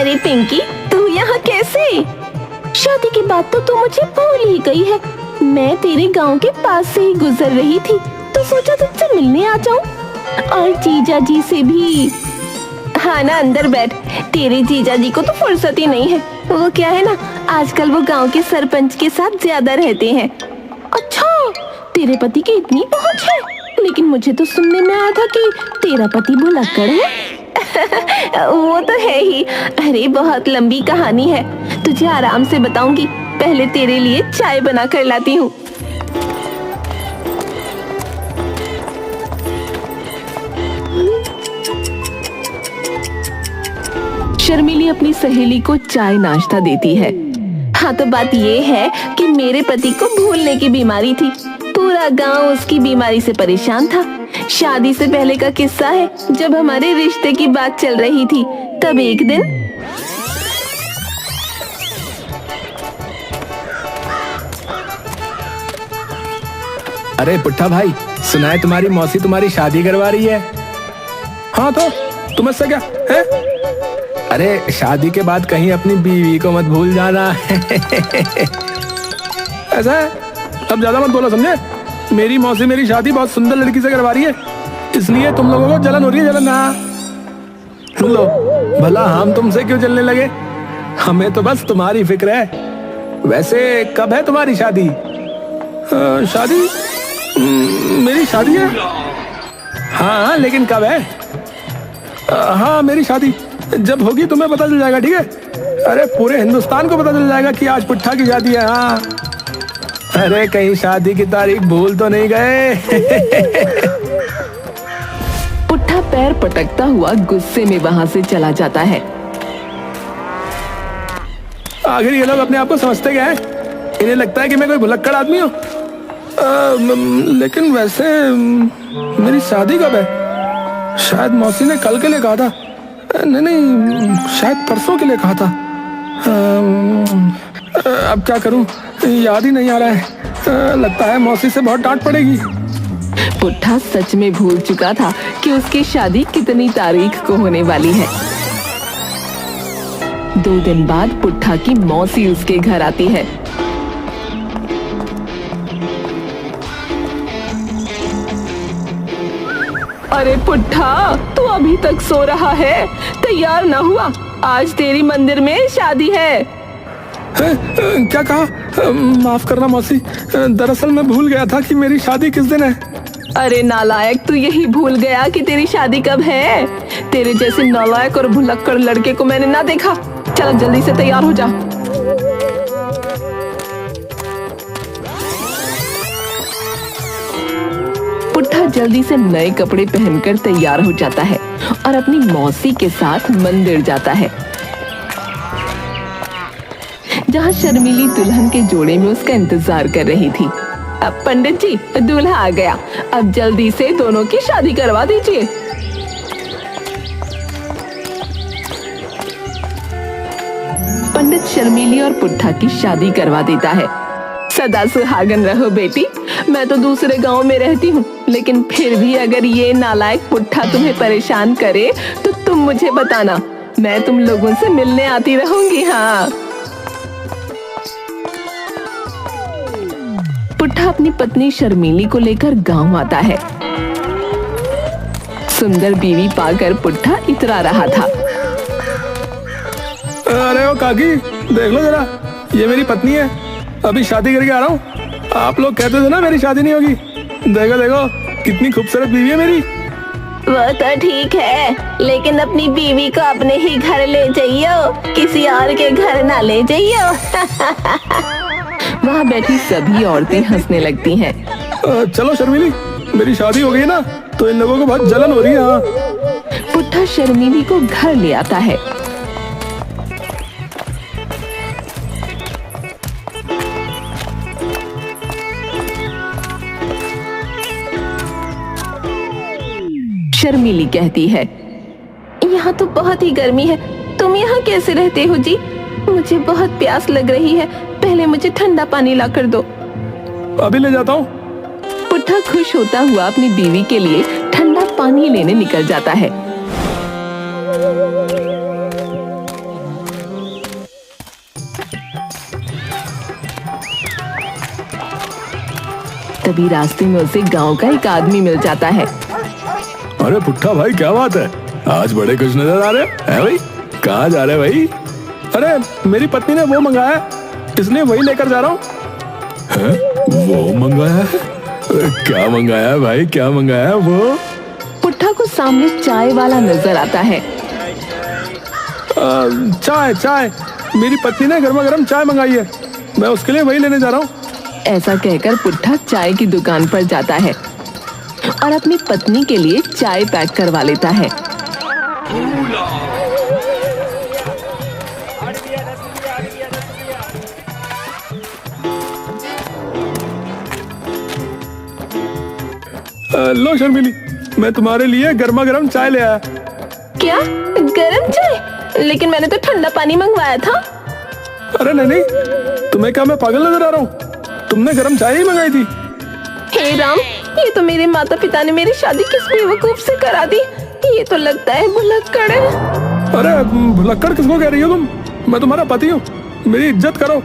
अरे पिंकी, तू यहाँ कैसे? शादी की बात तो तू मुझे भूल ही गई है। मैं तेरे गांव के पास से ही गुजर रही थी तो सोचा तुझसे मिलने आ जाऊं, और जीजा जी से भी। हाँ ना, अंदर बैठ। तेरे जीजा जी को तो फुर्सत ही नहीं है। वो क्या है ना, आजकल वो गांव के सरपंच के साथ ज्यादा रहते हैं। अच्छा, तेरे पति की इतनी पहुंच है? लेकिन मुझे तो सुनने में आया था कि तेरा पति भुलक्कड़ है। वो तो है ही। अरे बहुत लंबी कहानी है, तुझे आराम से बताऊंगी। पहले तेरे लिए चाय बना कर लाती हूँ। शर्मिली अपनी सहेली को चाय नाश्ता देती है। हाँ, तो बात ये है कि मेरे पति को भूलने की बीमारी थी। पूरा गांव उसकी बीमारी से परेशान था। शादी से पहले का किस्सा है, जब हमारे रिश्ते की बात चल रही थी, तब एक दिन अरे पुट्ठा भाई, सुना है तुम्हारी मौसी तुम्हारी शादी करवा रही है। हाँ तो तुम इससे क्या है? अरे शादी के बाद कहीं अपनी बीवी को मत भूल जाना। ऐसा है? अब ज्यादा मत बोलो, समझे? मेरी मौसी मेरी शादी बहुत सुंदर लड़की से करवा रही है, इसलिए तुम लोगों को जलन हो रही है। जलन ना लो, भला हम तुमसे क्यों जलने लगे? हमें तो बस तुम्हारी फिक्र है। वैसे कब है तुम्हारी शादी? शादी? मेरी शादी है? हाँ, लेकिन कब है? हाँ, मेरी शादी जब होगी तुम्हें पता चल जाएगा, ठीक है? अरे पूरे हिंदुस्तान को पता चल जाएगा कि आज पुट्ठा की शादी है। हाँ, अरे कहीं शादी की तारीख भूल तो नहीं गए? पुट्ठा पैर पटकता हुआ गुस्से में वहां से चला जाता है। आखिर ये लोग अपने आप को समझते क्या है? इन्हें लगता है कि मैं कोई भुलक्कड़ आदमी हूँ। लेकिन वैसे मेरी शादी कब है? शायद मौसी ने कल के लिए कहा था। नहीं, शायद परसों के लिए कहा था। अब क्या करूं, याद ही नहीं आ रहा है। लगता है मौसी से बहुत डांट पड़ेगी। पुट्ठा सच में भूल चुका था कि उसकी शादी कितनी तारीख को होने वाली है। 2 दिन बाद पुट्ठा की मौसी उसके घर आती है। अरे पुट्ठा, तू अभी तक सो रहा है? तैयार ना हुआ? आज तेरी मंदिर में शादी है। क्या कहा? माफ करना मौसी, दरअसल मैं भूल गया था कि मेरी शादी किस दिन है। अरे नालायक, तू यही भूल गया कि तेरी शादी कब है? तेरे जैसे नालायक और भुलक्कड़ लड़के को मैंने ना देखा। चल जल्दी से तैयार हो जा। पुट्ठा जल्दी से नए कपड़े पहनकर तैयार हो जाता है और अपनी मौसी के साथ मंदिर जाता है, जहाँ शर्मिली दुल्हन के जोड़े में उसका इंतजार कर रही थी। अब पंडित जी, दूल्हा आ गया। अब जल्दी से दोनों की शादी करवा दीजिए। पंडित शर्मिली और पुट्ठा की शादी करवा देता है। सदा सुहागन रहो बेटी। मैं तो दूसरे गांव में रहती हूँ, लेकिन फिर भी अगर ये नालायक पुट्ठा तुम्हें परेशान करे तो तुम मुझे बताना, मैं तुम लोगों से मिलने आती रहूंगी। हाँ। पुट्ठा अपनी पत्नी शर्मिली को लेकर गांव आता है। सुंदर बीवी पाकर पुट्ठा इतरा रहा था। अरे ओ काकी, देख लो जरा, ये मेरी पत्नी है। अभी शादी करके आ रहा हूँ। आप लोग कहते थे ना मेरी शादी नहीं होगी। देखो देखो, कितनी खूबसूरत बीवी है मेरी। वो तो ठीक है, लेकिन अपनी बीवी को अपने ही घर ले जाइयो, किसी और के घर ना ले जाइयो। वहाँ बैठी सभी औरतें हंसने लगती हैं। चलो शर्मिली, मेरी शादी हो गई ना, तो इन लोगों को बहुत जलन हो रही है। हाँ। पुट्ठा शर्मिली को घर ले आता है। शर्मिली कहती है, यहाँ तो बहुत ही गर्मी है, तुम यहाँ कैसे रहते हो जी? मुझे बहुत प्यास लग रही है, पहले मुझे ठंडा पानी ला कर दो। अभी ले जाता हूँ। पुट्ठा खुश होता हुआ अपनी बीवी के लिए ठंडा पानी लेने निकल जाता है। तभी रास्ते में उसे गांव का एक आदमी मिल जाता है। अरे पुट्ठा भाई, क्या बात है, आज बड़े खुश नजर आ रहे हैं भाई। कहाँ जा रहे भाई? अरे मेरी पत्नी ने वो मंगाया, इसलिए वही लेकर जा रहा हूँ। वो मंगाया? क्या मंगाया है भाई, क्या मंगाया है वो? पुट्ठा को सामने चाय वाला नजर आता है। चाय चाय, मेरी पत्नी ने गर्मा गर्म चाय मंगाई है, मैं उसके लिए वही लेने जा रहा हूँ। ऐसा कहकर पुट्ठा चाय की दुकान पर जाता है और अपनी पत्नी के लिए चाय पैक करवा लेता है। लो शर्मिली, मैं तुम्हारे लिए गर्मा गर्म चाय ले आया। क्या गरम चाय? लेकिन मैंने तो ठंडा पानी मंगवाया था। अरे नहीं नहीं, तुम्हें क्या मैं पागल नजर आ रहा हूँ? तुमने गर्म चाय ही मंगाई थी। हे राम, ये तो मेरे माता पिता ने मेरी शादी किस बेवकूफ से करा दी। ये तो लगता है भुलक्कड़ है। अरे भुलक्कड़ किसको कह रही हो तुम? मैं तुम्हारा पति हूँ, मेरी इज्जत करो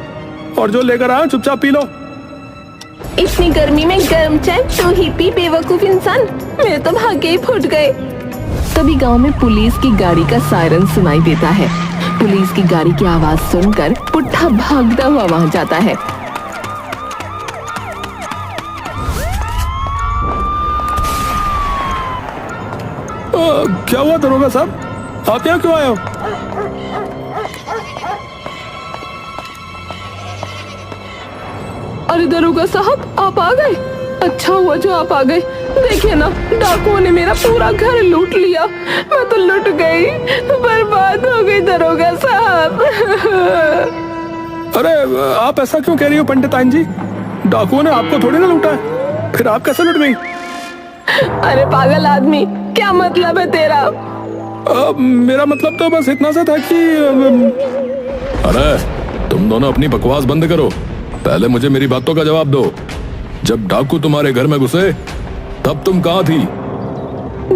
और जो लेकर आया चुपचाप पी लो। इतनी गर्मी में गर्म चाय तू ही पी, बेवकूफ इंसान। मेरे तो भाग्य ही फूट गए। तभी गांव में पुलिस की गाड़ी का सायरन सुनाई देता है। पुलिस की गाड़ी की आवाज सुनकर पुट्ठा भागता हुआ वहां जाता है। क्या हुआ दरोगा साहब, आप यहाँ क्यों आए हो? अरे दरोगा साहब, आप आ गए। अच्छा हुआ जो आप आ गए। देखिए ना, डाकुओं ने मेरा पूरा घर लूट लिया। मैं तो लुट गई, बर्बाद हो गई दरोगा साहब। अरे आप ऐसा क्यों कह रही हो पंडिताइन जी? डाकुओं ने आपको थोड़ी ना लूटा है, फिर आप कैसे लुट गई? अरे पागल आदमी, क्या मतलब है तेरा? मेरा मतलब तो बस इतना सा था कि अरे तुम दोनों अपनी बकवास बंद करो, पहले मुझे मेरी बातों का जवाब दो। जब डाकू तुम्हारे घर में घुसे तब तुम कहाँ थी?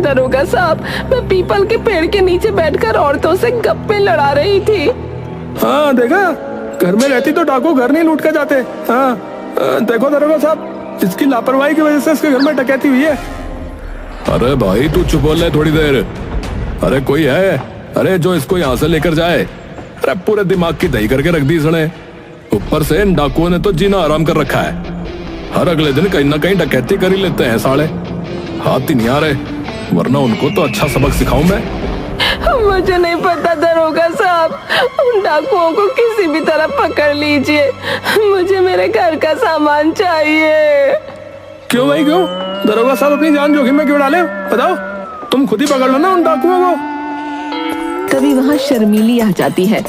दरोगा साहब, मैं पीपल के पेड़ के नीचे बैठकर औरतों से गप्पे लड़ा रही थी। हाँ देखा, घर में रहती तो डाकू घर नहीं लूट कर जाते। हाँ देखो दरोगा साहब, इसकी लापरवाही की वजह से इसके घर में डकैती हुई है। अरे भाई तू चुप हो ले थोड़ी देर। अरे कोई है? अरे जो इसको यहाँ से लेकर जाए। अरे पूरे दिमाग की दही करके रख दी इसने। ऊपर से इन डाकुओं ने तो जीना आराम कर रखा है। हर अगले दिन कहीं ना कहीं डकैती कर ही लेते हैं साले। हाथ ही नहीं आ रहे, वरना उनको तो अच्छा सबक सिखाऊं मैं। मुझे नहीं पता दरोगा साहब, उन डाकुओं को किसी भी तरह पकड़ लीजिए। मुझे मेरे घर का सामान चाहिए। क्यों भाई क्यों? दरोगा साहब अपनी जान जोखिम में क्यों डाले? बताओ, तुम खुद ही पकड़ लो ना उन डाकुओं को। तभी वहाँ शर्मीली आ जाती है।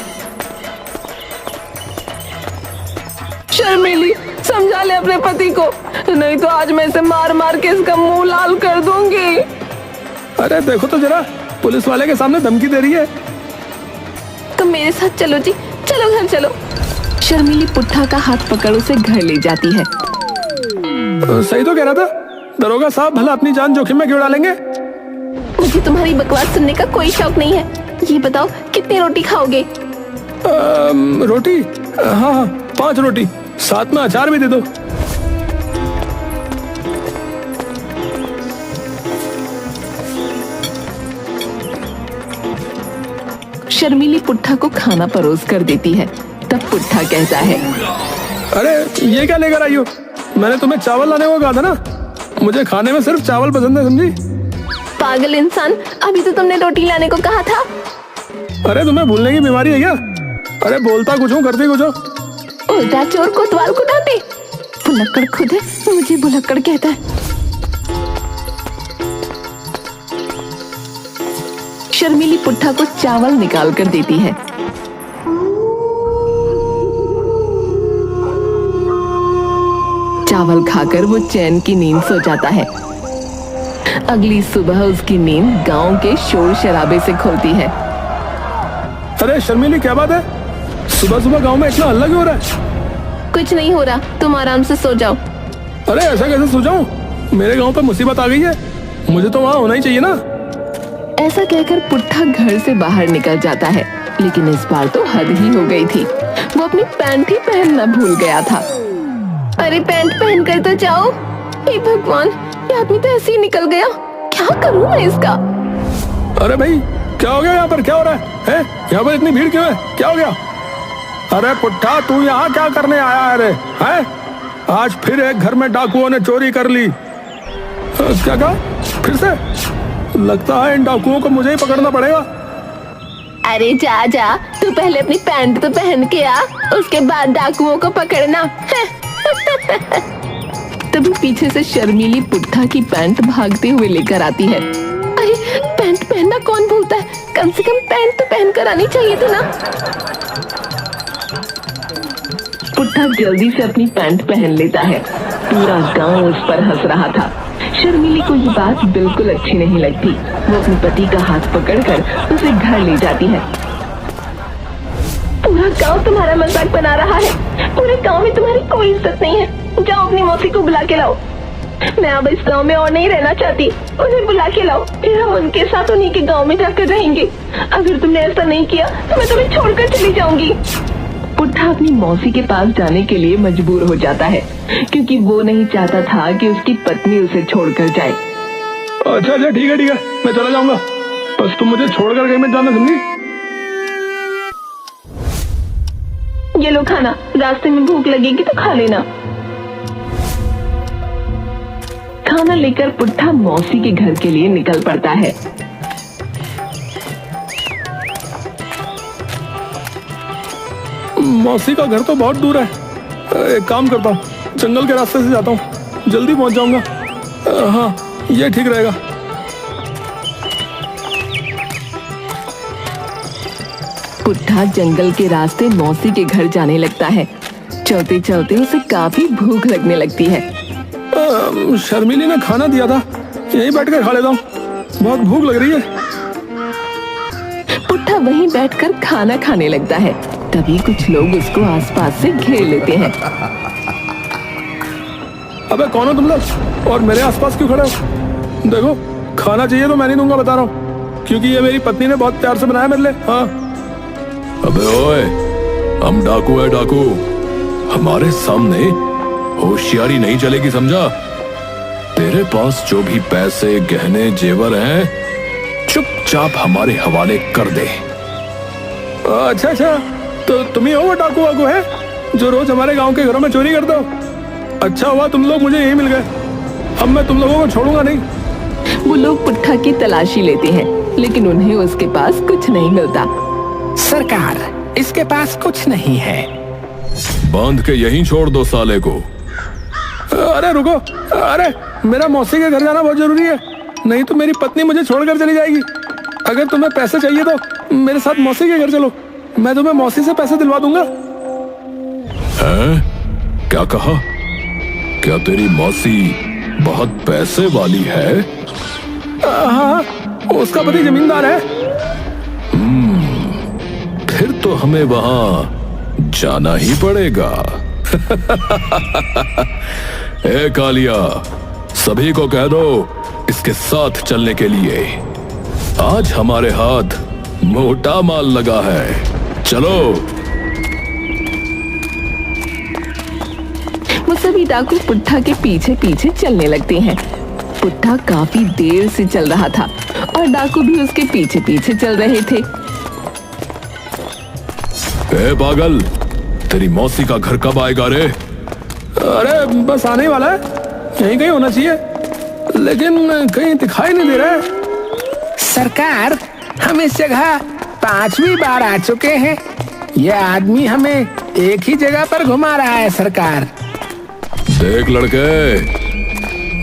शर्मीली, समझा ले अपने पति को, नहीं तो आज मैं इसे मार मार के इसका मुंह लाल कर दूंगी। अरे देखो तो जरा, पुलिस वाले के सामने धमकी दे रही है। तुम मेरे साथ चलो जी, चलो घर चलो। शर्मीली पुट्ठा का हाथ पकड़ उसे घर ले जाती है। सही तो कह रहा था दरोगा साहब, भला अपनी जान जोखिम में क्यों डालेंगे? मुझे तुम्हारी बकवास सुनने का कोई शौक नहीं है। ये बताओ कितनी रोटी खाओगे? रोटी? हाँ हाँ 5 रोटी, साथ में अचार भी दे दो। शर्मीली पुट्ठा को खाना परोस कर देती है। तब पुट्ठा कहता है, अरे ये क्या लेकर आई हो? मैंने तुम्हें चावल लाने को कहा था ना, मुझे खाने में सिर्फ चावल पसंद है, समझी? पागल इंसान, अभी तो तुमने रोटी लाने को कहा था। अरे तुम्हें भूलने की बीमारी है क्या? अरे बोलता कुछ हूँ करती कुछ हो। उल्टा चोर कोतवाल को डांटे। भुलक्कड़ खुद है, मुझे भुलक्कड़ कहता है। शर्मीली पुट्ठा को चावल निकाल कर देती है। चावल खाकर वो चैन की नींद सो जाता है। अगली सुबह उसकी नींद गांव के शोर शराबे से खुलती है। अरे शर्मीली क्या बात है? सुबह सुबह गांव में इतना हल्ला क्यों हो रहा है? कुछ नहीं हो रहा, तुम आराम से सो जाओ। अरे ऐसा कैसे सो जाऊं? मेरे गांव पे मुसीबत आ गई है, मुझे तो वहाँ होना ही चाहिए ना। ऐसा कहकर पुट्ठा घर से बाहर निकल जाता है, लेकिन इस बार तो हद ही हो गई थी। वो अपनी पैंट ही पहनना भूल गया था। अरे पैंट पहन कर तो जाओ। हे भगवान, ये आदमी तो ऐसे ही निकल गया। क्या करूं मैं इसका? अरे भाई, क्या हो गया यहाँ पर? क्या हो रहा है? यहाँ पर इतनी भीड़ क्यों है? क्या हो गया? अरे पुट्ठा, तू यहाँ क्या करने आया है? अरे हैं? आज फिर एक घर में डाकुओं ने चोरी कर ली। क्या कहा? फिर से? लगता है इन डाकुओं को मुझे ही पकड़ना पड़ेगा। अरे जा जा, तू पहले अपनी पैंट तो पहन के आ, उसके बाद डाकुओं को पकड़ना। तभी पीछे से शर्मीली पुट्ठा की पैंट भागते हुए लेकर आती है। अरे पैंट पहनना कौन भूलता है, कम से कम पैंट तो पहन कर आनी चाहिए थी ना। पुट्ठा जल्दी से अपनी पैंट पहन लेता है। पूरा गांव उस पर हंस रहा था। शर्मिली को ये बात बिल्कुल अच्छी नहीं लगती। वो अपने पति का हाथ पकड़कर उसे घर ले जाती है। पूरा गांव तुम्हारा मजाक बना रहा है। पूरे गांव में तुम्हारी कोई इज्जत नहीं है। जाओ अपनी मौसी को बुला के लाओ। मैं अब इस गांव में और नहीं रहना चाहती। उन्हें बुला के लाओ, फिर हम उनके साथ उन्हीं के गांव में जाकर रहेंगे। अगर तुमने ऐसा नहीं किया तो मैं तुम्हें छोड़कर चली जाऊंगी। पुट्ठा अपनी मौसी के पास जाने के लिए मजबूर हो जाता है, क्योंकि वो नहीं चाहता था कि उसकी पत्नी उसे छोड़कर जाए। अच्छा अच्छा, ठीक है ठीक है, मैं चला जाऊंगा। बस तुम मुझे छोड़कर कहीं मत जाना, समझी? ये लो खाना, रास्ते में भूख लगेगी तो खा लेना। खाना लेकर पुट्ठा मौसी के घर के लिए निकल पड़ता है। मौसी का घर तो बहुत दूर है। एक काम करता हूँ, जंगल के रास्ते से जाता हूँ, जल्दी पहुंच जाऊंगा। हाँ, ये ठीक रहेगा। पुट्ठा जंगल के रास्ते मौसी के घर जाने लगता है। चलते चलते उसे काफी भूख लगने लगती है। शर्मिली ने खाना दिया था, यहीं बैठकर खा लेता हूँ, बहुत भूख लग रही है। पुट्ठा वहीं बैठकर खाना खाने लगता है। तभी कुछ लोग उसको आसपास से घेर लेते हैं। अबे कौन हो तुम लोग, और मेरे आसपास क्यों खड़े हो? देखो, खाना चाहिए तो मैं नहीं दूंगा, बता रहा हूँ, क्योंकि ये मेरी पत्नी ने बहुत प्यार से बनाया मेरे लिए। हाँ। अबे ओए, हम डाकू है डाकू, हमारे सामने होशियारी नहीं चलेगी, समझा? तेरे पास जो भी पैसे गहने जेवर हैं, चुपचाप हमारे हवाले कर दे। अच्छा अच्छा, तो तुम ही हो वो डाकू वाकू है जो रोज हमारे गांव के घरों में चोरी करते हो? अच्छा हुआ तुम लोग मुझे यही मिल गए, अब मैं तुम लोगों को छोड़ूंगा नहीं। वो लोग पुट्ठा की तलाशी लेते हैं, लेकिन उन्हें उसके पास कुछ नहीं मिलता। सरकार, इसके पास कुछ नहीं है। बांध के यहीं छोड़ दो साले को। अरे रुको, अरे मेरा मौसी के घर जाना बहुत जरूरी है, नहीं तो मेरी पत्नी मुझे छोड़कर चली जाएगी। अगर तुम्हें पैसे चाहिए तो मेरे साथ मौसी के घर चलो, मैं तुम्हें मौसी से पैसे दिलवा दूंगा। हैं? क्या कहा? क्या तेरी मौसी बहुत पैसे वाली है? हाँ, उसका पति जमींदार है। फिर तो हमें वहां जाना ही पड़ेगा। ए कालिया, सभी को कह दो इसके साथ चलने के लिए। आज हमारे हाथ मोटा माल लगा है, चलो। वो सभी डाकू पुट्ठा के पीछे पीछे चलने लगते हैं। पुट्ठा काफी देर से चल रहा था और डाकू भी उसके पीछे पीछे चल रहे थे। ए पागल, तेरी मौसी का घर कब आएगा रे? अरे बस आने ही वाला है, यहीं कहीं होना चाहिए, लेकिन कहीं दिखाई नहीं दे रहा है। सरकार, हम इस जगह 5वीं बार आ चुके हैं। यह आदमी हमें एक ही जगह पर घुमा रहा है सरकार। देख लड़के,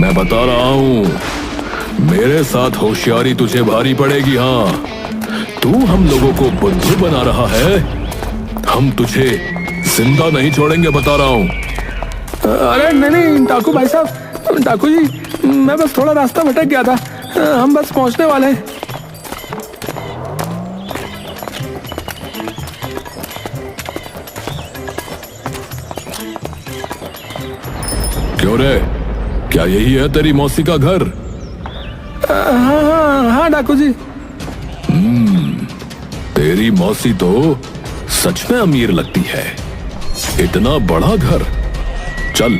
मैं बता रहा हूँ, मेरे साथ होशियारी तुझे भारी पड़ेगी। हाँ, तू हम लोगों को बुद्धू बना रहा है, हम तुझे जिंदा नहीं छोड़ेंगे, बता रहा हूँ। अरे नहीं डाकू भाई साहब, डाकू जी, मैं बस थोड़ा रास्ता भटक गया था, हम बस पहुंचने वाले हैं। क्यों रे, क्या यही है तेरी मौसी का घर? हाँ हाँ हाँ डाकू जी। तेरी मौसी तो सच में अमीर लगती है, इतना बड़ा घर। चल,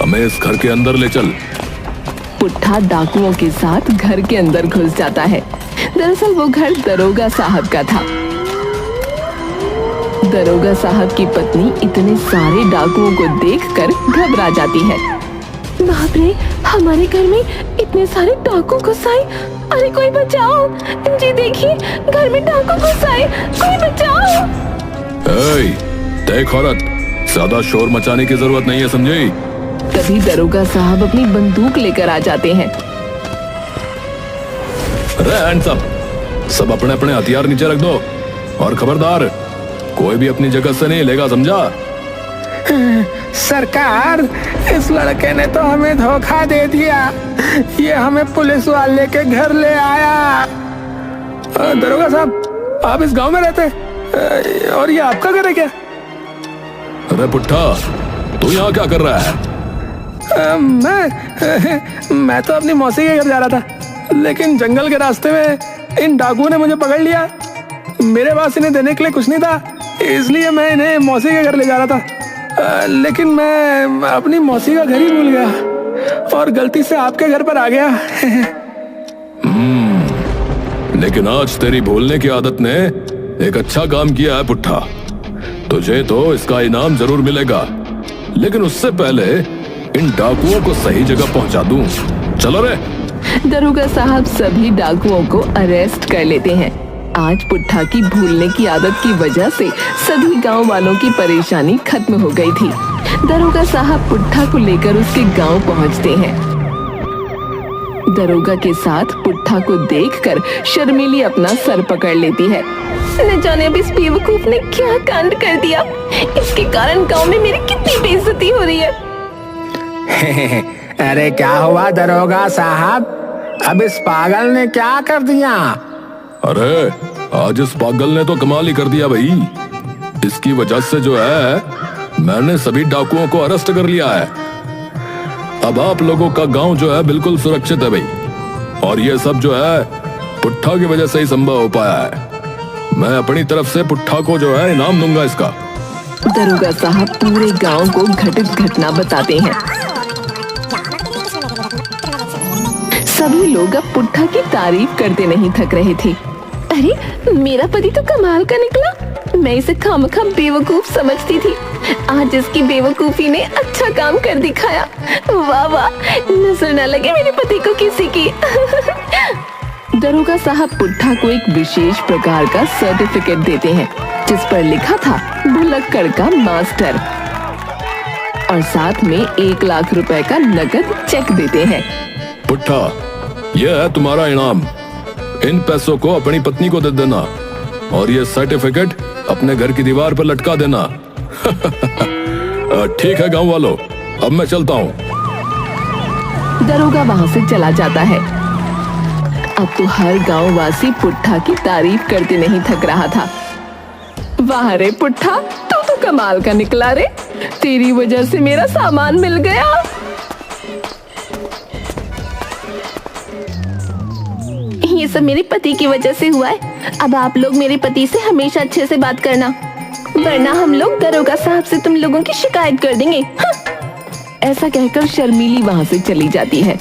हमें इस घर के अंदर ले चल। पुट्ठा डाकुओं के साथ घर के अंदर घुस जाता है। दरअसल वो घर दरोगा साहब का था। दरोगा साहब की पत्नी इतने सारे डाकुओं को देखकर घबरा जाती है। बाप रे, हमारे घर में इतने सारे डाकू घुस आए। अरे कोई बचाओ जी, देखिए घर में डाकू घुस आए, कोई बचाओ। देख औरत, ज्यादा शोर मचाने की जरूरत नहीं है, समझी? तभी दरोगा साहब अपनी बंदूक लेकर आ जाते हैं। सब अपने अपने हथियार नीचे रख दो और खबरदार, कोई भी अपनी जगह से नहीं लेगा, समझा? सरकार, इस लड़के ने तो हमें धोखा दे दिया। ये हमें पुलिस वाले के घर ले आया। दरोगा साहब, आप इस गांव में रहते और ये आपका घर है क्या? अरे पुट्ठा, तू यहाँ क्या कर रहा है? मैं तो अपनी मौसी के घर जा रहा था, लेकिन जंगल के रास्ते में इन डाकुओं ने मुझे पकड़ लिया। मेरे पास इन्हें देने के लिए कुछ नहीं था, इसलिए मैं इन्हें मौसी के घर ले जा रहा था। लेकिन मैं अपनी मौसी का घर ही भूल गया और गलती से आपके घर पर आ गया। लेकिन आज तेरी भूलने की आदत ने एक अच्छा काम किया है पुट्ठा। तुझे तो इसका इनाम जरूर मिलेगा, लेकिन उससे पहले इन डाकुओं को सही जगह पहुंचा दूं। चलो रे। दरोगा साहब सभी डाकुओं को अरेस्ट कर लेते हैं। आज पुट्ठा की भूलने की आदत की वजह से सभी गांव वालों की परेशानी खत्म हो गई थी। दरोगा साहब पुट्ठा को लेकर उसके गांव पहुंचते हैं। दरोगा के साथ पुट्ठा को देखकर शर्मीली अपना सर पकड़ लेती है। न जाने अब इस बेवकूफ ने क्या कांड कर दिया। इसके कारण गांव में मेरी कितनी बेइज्जती हो रही है। अरे क्या हुआ दरोगा साहब, अब इस पागल ने क्या कर दिया? अरे आज इस पागल ने तो कमाल ही कर दिया भाई। इसकी वजह से जो है मैंने सभी डाकुओं को अरेस्ट कर लिया है। अब आप लोगों का गांव जो है बिल्कुल सुरक्षित है भाई, और ये सब जो है पुट्ठा की वजह से ही संभव हो पाया है। मैं अपनी तरफ से पुट्ठा को जो है इनाम दूंगा इसका। दरोगा साहब पूरे गांव को घटित घटना बताते हैं। सभी लोग अब पुट्ठा की तारीफ करते नहीं थक रहे थे। अरे मेरा पति तो कमाल का निकला। मैं इसे खामखा बेवकूफ समझती थी, आज इसकी बेवकूफी ने अच्छा काम कर दिखाया। वाह वाह, नजर न लगे मेरे पति को किसी की। दरोगा साहब पुट्ठा को एक विशेष प्रकार का सर्टिफिकेट देते हैं, जिस पर लिखा था भुलक्कड़ का मास्टर, और साथ में 1 लाख रुपए का नकद चेक देते हैं। पुट्ठा, यह है तुम्हारा इनाम। इन पैसों को अपनी पत्नी को दे देना और ये सर्टिफिकेट अपने घर की दीवार पर लटका देना। ठीक है गांव वालों, अब मैं चलता हूँ। दरोगा वहाँ से चला जाता है। अब तो हर गांव वासी पुट्ठा की तारीफ करते नहीं थक रहा था। वाह रे पुट्ठा, तू तो कमाल का निकला रे, तेरी वजह से मेरा सामान मिल गया। ये सब मेरे पति की वजह से हुआ है। अब आप लोग मेरे पति से हमेशा अच्छे से बात करना, वरना हम लोग दरोगा साहब से तुम लोगों की शिकायत कर देंगे। हाँ। ऐसा कहकर शर्मीली वहाँ से चली जाती है।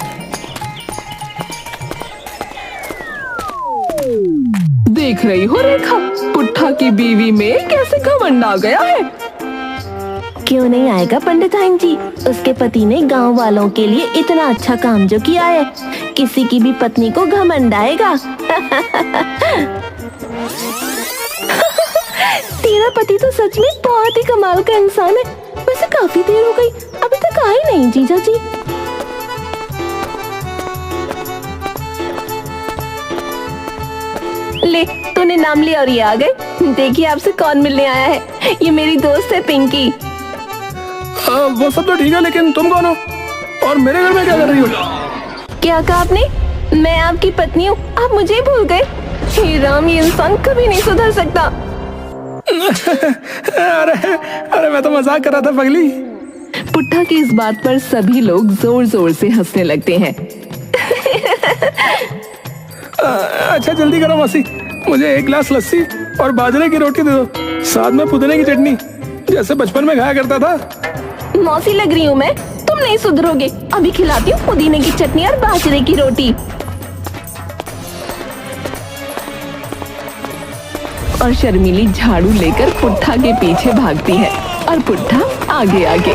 देख रही हो रेखा, पुट्ठा की बीवी में कैसे घमंड आ गया है। क्यों नहीं आएगा पंडिताइन जी, उसके पति ने गांव वालों के लिए इतना अच्छा काम जो किया है, किसी की भी पत्नी को घमंड आएगा। तेरा पति तो सच में बहुत ही कमाल का इंसान है। वैसे काफी देर हो गई, अभी तक आए नहीं जीजा जी। ले, तूने नाम लिया और ये आ गए। देखिए आपसे कौन मिलने आया है। ये मेरी दोस्त है पिंकी। वो सब तो ठीक है, लेकिन तुम कौन हो और मेरे घर में क्या कर रही हो? क्या कहा आपने? मैं आपकी पत्नी हूँ, आप मुझे भूल गए। हे राम, ये इंसान कभी नहीं सुधर सकता। अरे मैं तो मजाक कर रहा था पगली। पुट्ठा की इस बात पर सभी लोग जोर जोर से हंसने लगते हैं। अच्छा जल्दी करो मौसी, मुझे 1 गिलास लस्सी और बाजरे की रोटी दे दो, साथ में पुदीने की चटनी, जैसे बचपन में खाया करता था। मौसी लग रही हूँ मैं? तुम नहीं सुधरोगे। अभी खिलाती हूँ पुदीने की चटनी और बाजरे की रोटी। और शर्मीली झाड़ू लेकर पुट्ठा के पीछे भागती है और पुट्ठा आगे आगे।